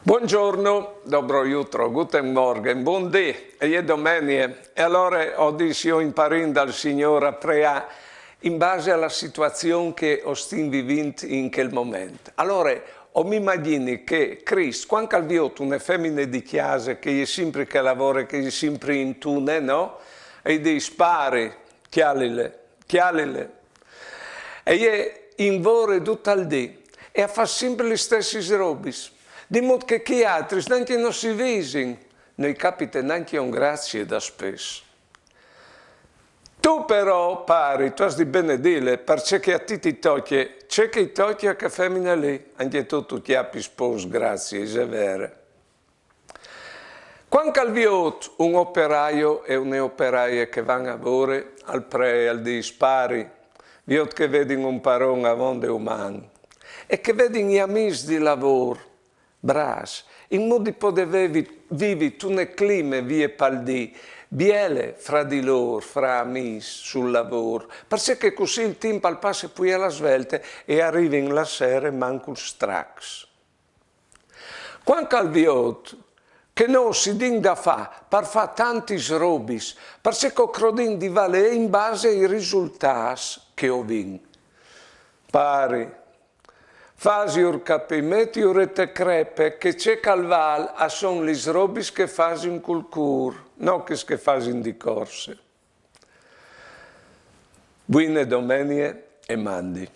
Buongiorno, dobro jutro, guten morgen, buon dì, e è domenica. E allora oggi io imparo dal Signore a pregare in base alla situazione che ho vivendo in quel momento. Allora, o mi immagini che Cristo, quando ha visto una femmina di chiesa che è sempre che lavora, che è sempre in tune, no? E dice, spari, chialile. E è in vore tutto il dì, e fa sempre le stesse robe. Di modo che chi altri neanche non si visino, noi capita neanche un grazie da spesso. Tu però pari, tu hai di benedire, perché a ti ti tocchi, c'è che tocchi a che femmina lì, anche tu chiappi sposo, grazie, è vero. Quando al viot un operaio e un'operaia che vanno a lavoro, al pre, al dispari, viot che vedi un parone a vonde umano, e che vedi gli amici di lavoro, bras, in modo di poter vivere un clima via paldi, biele fra di loro, fra amici sul lavoro, perché così il tempo al passo poi alla svelta e arriva in la sera manco strax. Quando al viot, che non si dinga fa per fare tanti robis, perché crodin di valere in base ai risultati che ho vinto. Pari, fasi ur capimenti urete crepe che c'è calval a son lis robis che fasi in culcur, non che fasi in di corse. Buone domeniche e mandi.